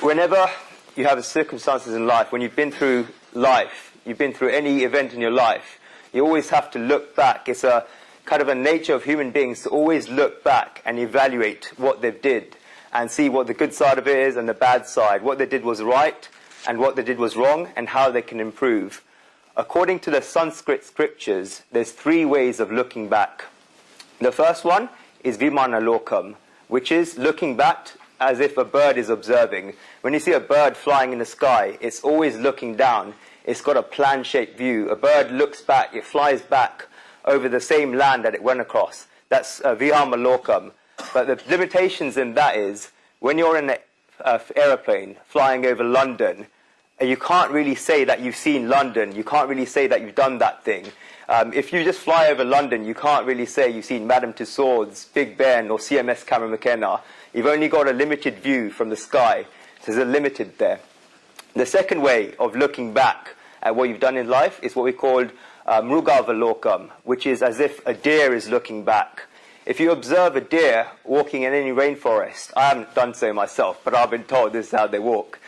whenever you have circumstances in life, when you've been through life, you've been through any event in your life, you always have to look back. It's a kind of a nature of human beings to always look back and evaluate what they did and see what the good side of it is and the bad side, what they did was right and what they did was wrong, and how they can improve. According to the Sanskrit scriptures, there's 3 ways of looking back. The first one is vimana lokam, which is looking back as if a bird is observing. When you see a bird flying in the sky, it's always looking down. It's got a plan-shaped view. A bird looks back, it flies back over the same land that it went across. That's vihama lokam. But the limitations in that is, when you're in an aeroplane flying over London, you can't really say that you've seen London. You can't really say that you've done that thing. If you just fly over London, you can't really say you've seen Madame Tussauds, Big Ben, or CMS Cameron McKenna. You've only got a limited view from the sky. So there's a limited there. The second way of looking back at what you've done in life is what we called mrugavalokam, which is as if a deer is looking back. If you observe a deer walking in any rainforest, I haven't done so myself, but I've been told this is how they walk.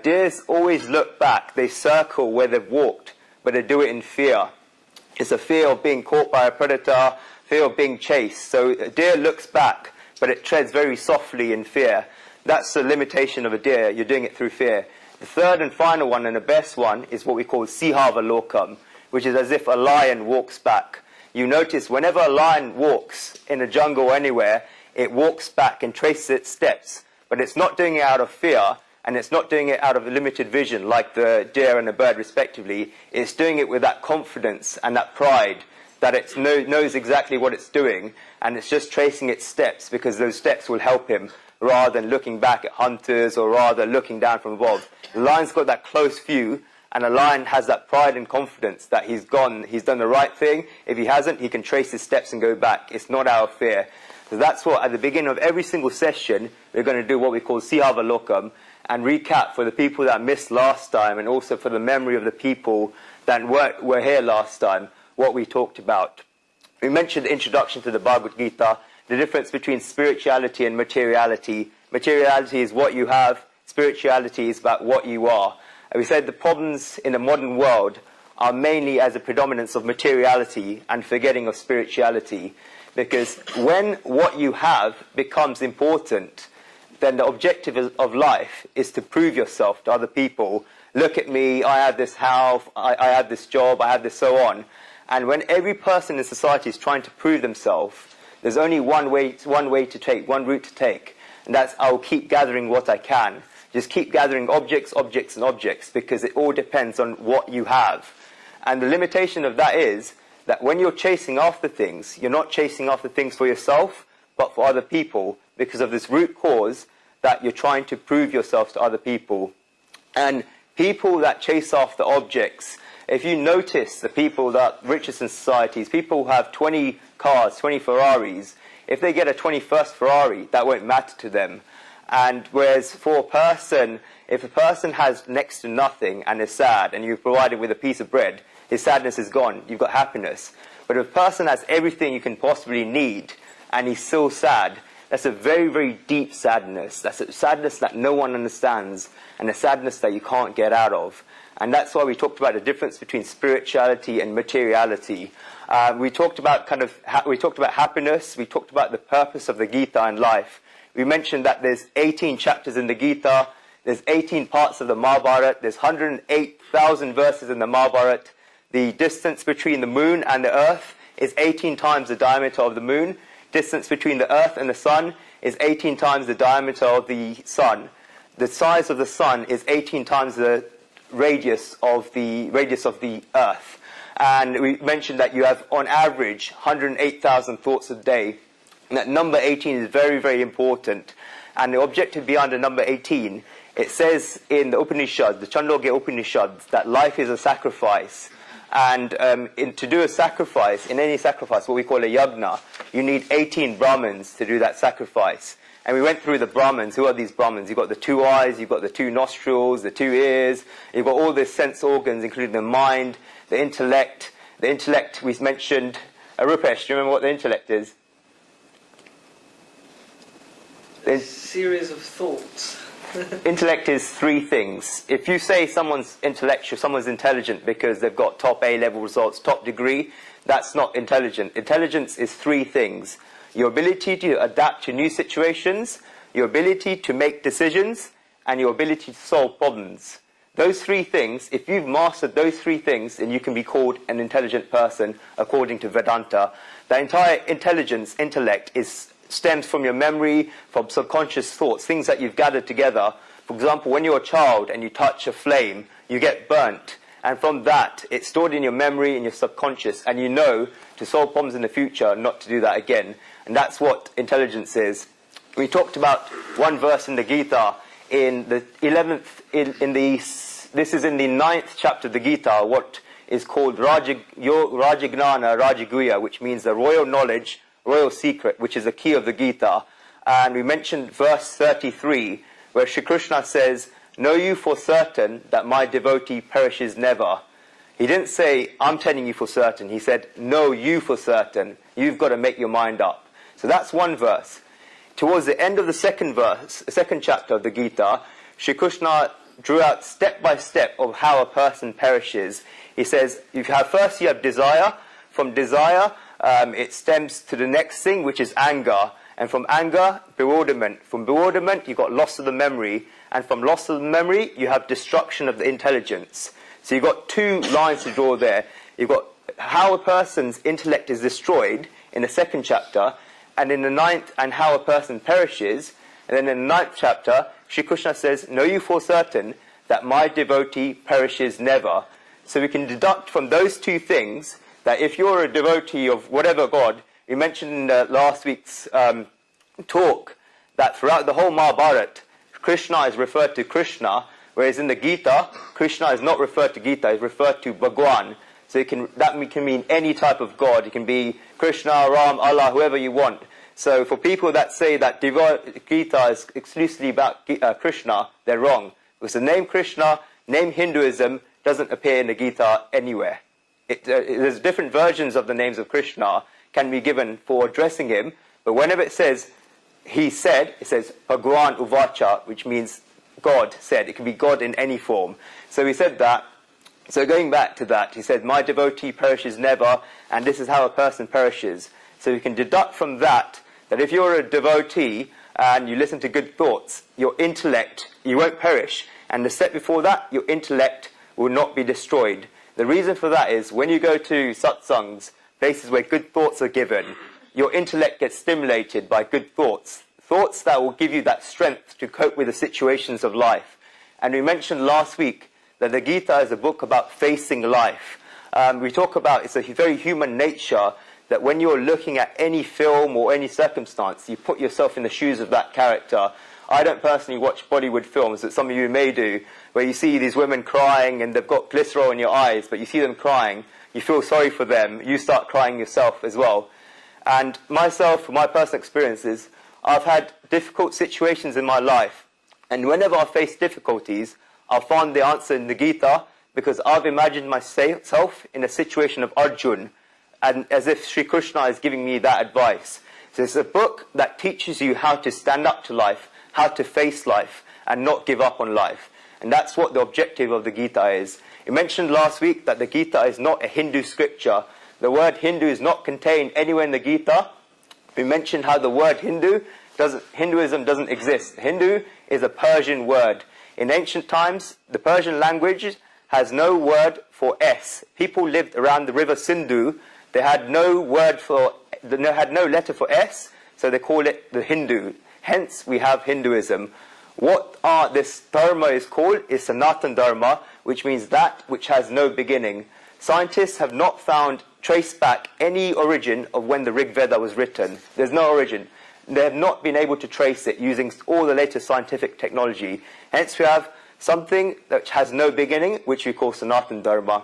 Deers always look back. They circle where they've walked, but they do it in fear. It's a fear of being caught by a predator, fear of being chased. So a deer looks back, but it treads very softly in fear. That's the limitation of a deer. You're doing it through fear. The third and final one, and the best one, is what we call sihavalokam, which is as if a lion walks back. You notice whenever a lion walks in a jungle or anywhere, it walks back and traces its steps. But it's not doing it out of fear, and it's not doing it out of a limited vision like the deer and the bird respectively. It's doing it with that confidence and that pride that it knows exactly what it's doing, and it's just tracing its steps because those steps will help him, rather than looking back at hunters or rather looking down from above. The lion's got that close view, and a lion has that pride and confidence that he's done the right thing. If he hasn't, he can trace his steps and go back. It's not out of fear. So that's what, at the beginning of every single session, we're going to do what we call sihavalokam, and recap for the people that missed last time, and also for the memory of the people that were here last time, what we talked about. We mentioned the introduction to the Bhagavad Gita, the difference between spirituality and materiality. Materiality is what you have, spirituality is about what you are. And we said the problems in the modern world are mainly as a predominance of materiality and forgetting of spirituality. Because when what you have becomes important, then the objective of life is to prove yourself to other people. Look at me, I have this house, I have this job, I have this so on. And when every person in society is trying to prove themselves, there's only one route to take, and that's I'll keep gathering what I can. Just keep gathering objects, objects, and objects, because it all depends on what you have. And the limitation of that is that when you're chasing after things, you're not chasing after things for yourself, but for other people, because of this root cause that you're trying to prove yourself to other people. And people that chase after objects, if you notice the people that richest in societies, people who have 20 cars, 20 Ferraris, if they get a 21st Ferrari, that won't matter to them. And whereas for a person, if a person has next to nothing and is sad, and you provide him with a piece of bread, his sadness is gone, you've got happiness. But if a person has everything you can possibly need, and he's still sad, that's a very, very deep sadness. That's a sadness that no one understands, and a sadness that you can't get out of. And that's why we talked about the difference between spirituality and materiality. We talked about happiness. We talked about the purpose of the Gita in life. We mentioned that there's 18 chapters in the Gita. There's 18 parts of the Mahabharata. There's 108,000 verses in the Mahabharata. The distance between the moon and the earth is 18 times the diameter of the moon. Distance between the earth and the sun is 18 times the diameter of the sun. The size of the sun is 18 times the radius of the earth. And we mentioned that you have, on average, 108,000 thoughts a day. And that number 18 is very, very important. And the objective behind the number 18, it says in the Upanishads, the Chandogya Upanishads, that life is a sacrifice. And to do a sacrifice, in any sacrifice, what we call a yagna, you need 18 Brahmins to do that sacrifice. And we went through the Brahmins. Who are these Brahmins? You've got the 2 eyes, you've got the 2 nostrils, the 2 ears, you've got all the sense organs, including the mind, the intellect. The intellect, we mentioned. Rupesh, do you remember what the intellect is? A series of thoughts. Intellect is three things. If you say someone's intellectual, someone's intelligent because they've got top A-level results, top degree, that's not intelligent. Intelligence is three things. Your ability to adapt to new situations, your ability to make decisions, and your ability to solve problems. Those three things, if you've mastered those three things, then you can be called an intelligent person according to Vedanta. The entire intellect stems from your memory, from subconscious thoughts, things that you've gathered together. For example, when you're a child and you touch a flame, you get burnt. And from that, it's stored in your memory, in your subconscious, and you know to solve problems in the future, not to do that again. And that's what intelligence is. We talked about one verse in the Gita, in the 11th, this is in the 9th chapter of the Gita, what is called Rajagnana Rajaguhya, which means the royal knowledge, royal secret, which is the key of the Gita. And we mentioned verse 33, where Shri Krishna says, "Know you for certain that my devotee perishes never." He didn't say, "I'm telling you for certain." He said, "Know you for certain." You've got to make your mind up. So that's one verse. Towards the end of the second chapter of the Gita, Shri Krishna drew out step by step of how a person perishes. He says, first you have desire. From desire, it stems to the next thing, which is anger. And from anger, bewilderment. From bewilderment, you've got loss of the memory. And from loss of the memory, you have destruction of the intelligence. So you've got two lines to draw there. You've got how a person's intellect is destroyed in the second chapter, and in the 9th, and how a person perishes. And then in the 9th chapter, Shri Krishna says, "Know you for certain that my devotee perishes never." So we can deduct from those two things that if you're a devotee of whatever God, we mentioned in last week's talk that throughout the whole Mahabharata, Krishna is referred to Krishna, whereas in the Gita, Krishna is not referred to Gita, it's referred to Bhagwan. So that can mean any type of God. It can be Krishna, Ram, Allah, whoever you want. So for people that say that Gita is exclusively about Krishna, they're wrong. Because the name Krishna, name Hinduism, doesn't appear in the Gita anywhere. There's different versions of the names of Krishna can be given for addressing him, but whenever it says he said, it says Bhagwan Uvacha, which means God said. It can be God in any form. So he said that. So going back to that, he said, "My devotee perishes never," and this is how a person perishes. So you can deduct from that if you're a devotee and you listen to good thoughts, your intellect, you won't perish. And the step before that, your intellect will not be destroyed. The reason for that is when you go to satsangs, places where good thoughts are given, your intellect gets stimulated by good thoughts. Thoughts that will give you that strength to cope with the situations of life. And we mentioned last week that the Gita is a book about facing life. We talk about it's a very human nature that when you're looking at any film or any circumstance, you put yourself in the shoes of that character. I don't personally watch Bollywood films, but some of you may do, where you see these women crying and they've got glycerol in your eyes, but you see them crying, you feel sorry for them, you start crying yourself as well. And myself, from my personal experiences, I've had difficult situations in my life. And whenever I face difficulties, I've found the answer in the Gita because I've imagined myself in a situation of Arjun, and as if Sri Krishna is giving me that advice. So it's a book that teaches you how to stand up to life, how to face life, and not give up on life. And that's what the objective of the Gita is. We mentioned last week that the Gita is not a Hindu scripture. The word Hindu is not contained anywhere in the Gita. We mentioned how the word Hinduism doesn't exist. Hindu is a Persian word. In ancient times, the Persian language has no word for S. People lived around the river Sindhu. They had no letter for S, so they call it the Hindu. Hence, we have Hinduism. What this dharma is called is Sanatan Dharma, which means that which has no beginning. Scientists have not traced back any origin of when the Rig Veda was written. There's no origin. They have not been able to trace it using all the latest scientific technology. Hence, we have something that has no beginning, which we call Sanatan Dharma.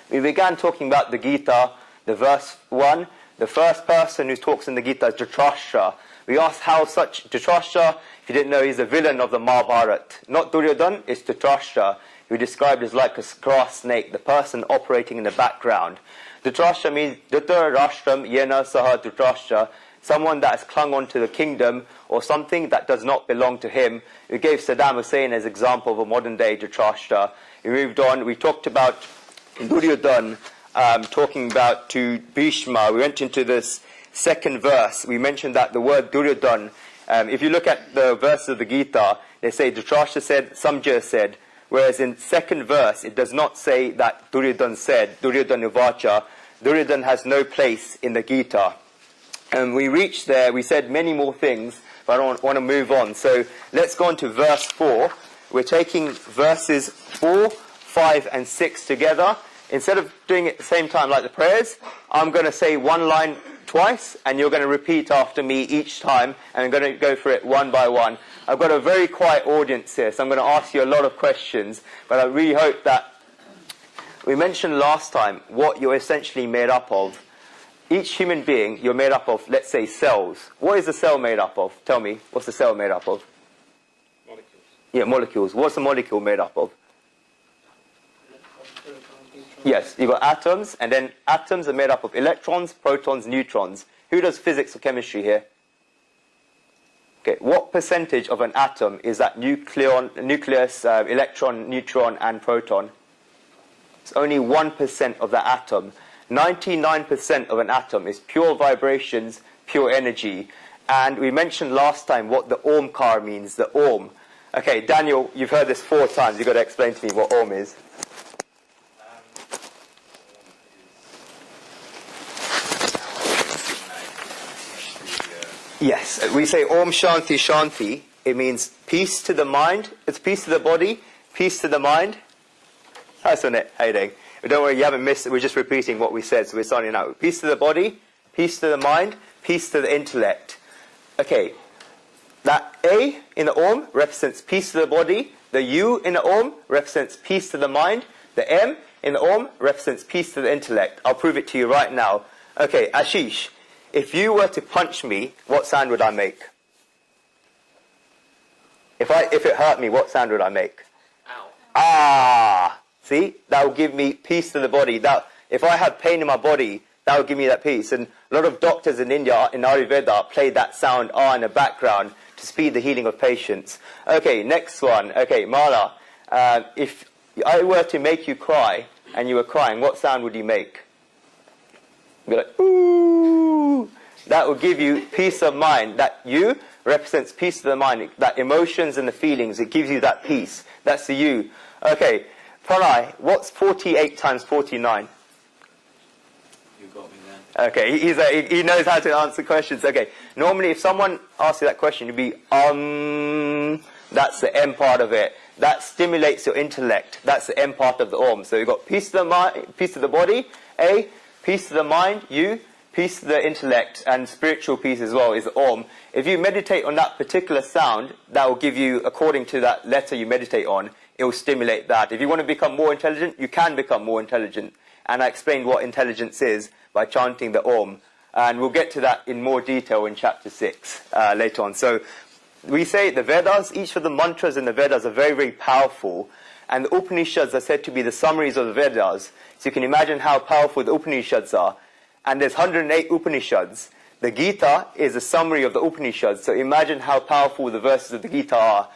We began talking about the Gita, the verse 1. The first person who talks in the Gita is Dhritarashtra. We asked how such Dhritarashtra, if you didn't know, he's a villain of the Mahabharata. Not Duryodhana, it's Dhritarashtra, who described as like a grass snake, the person operating in the background. Dhritarashtra means Dhritarashtra Yena Saha Dhritarashtra. someone that has clung on to the kingdom or something that does not belong to him. We gave Saddam Hussein as example of a modern-day Dhritarashtra. We moved on. We talked about Duryodhan, talking about to Bhishma. We went into this second verse. We mentioned that the word Duryodhan, if you look at the verses of the Gita, they say Dhritarashtra said, Samjaya said, whereas in second verse, it does not say that Duryodhan said, Duryodhan Uvacha. Duryodhan has no place in the Gita. And we reached there, we said many more things, but I want to move on. So let's go on to verse 4. We're taking verses 4, 5, and 6 together. Instead of doing it at the same time like the prayers, I'm going to say one line twice, and you're going to repeat after me each time, and I'm going to go for it one by one. I've got a very quiet audience here, so I'm going to ask you a lot of questions, but I really hope that... We mentioned last time what you're essentially made up of. Each human being, you're made up of, let's say, cells. What is a cell made up of? Tell me, what's the cell made up of? Molecules. Yeah, molecules. What's a molecule made up of? Yes, you've got atoms, and then atoms are made up of electrons, protons, neutrons. Who does physics or chemistry here? Okay, what percentage of an atom is that nucleus, electron, neutron, and proton? It's only 1% of the atom. 99% of an atom is pure vibrations, pure energy. And we mentioned last time what the Omkar means, the Om. Okay, Daniel, you've heard this 4 times. You've got to explain to me what Om is. Yes, we say Om Shanti Shanti. It means peace to the mind. It's peace to the body, peace to the mind. That's on it. How you doing? But don't worry, you haven't missed it. We're just repeating what we said, so we're starting out. Peace to the body, peace to the mind, peace to the intellect. Okay, that A in the Om represents peace to the body. The U in the Om represents peace to the mind. The M in the Om represents peace to the intellect. I'll prove it to you right now. Okay, Ashish. If you were to punch me, what sound would I make? If it hurt me, what sound would I make? Ow. Ah! See? That will give me peace to the body. If I have pain in my body, that will give me that peace. And a lot of doctors in India, in Ayurveda, play that sound in the background to speed the healing of patients. Okay, next one. Okay, Mala. If I were to make you cry, and you were crying, what sound would you make? You'd be like, ooh! That will give you peace of mind. That you represents peace of the mind. That emotions and the feelings, it gives you that peace. That's the you. Okay, Pranay, what's 48 times 49? You got me there. Okay, he knows how to answer questions. Okay, normally if someone asks you that question, you'd be, that's the M part of it. That stimulates your intellect. That's the M part of the Om. So you've got peace to the mind, peace to the body, A, peace to the mind, U, peace to the intellect, and spiritual peace as well is the Om. If you meditate on that particular sound, that will give you, according to that letter you meditate on, it will stimulate that. If you want to become more intelligent, you can become more intelligent. And I explained what intelligence is by chanting the Om. And we'll get to that in more detail in chapter 6 later on. So we say the Vedas, each of the mantras in the Vedas are very, very powerful. And the Upanishads are said to be the summaries of the Vedas. So you can imagine how powerful the Upanishads are. And there's 108 Upanishads. The Gita is a summary of the Upanishads. So imagine how powerful the verses of the Gita are.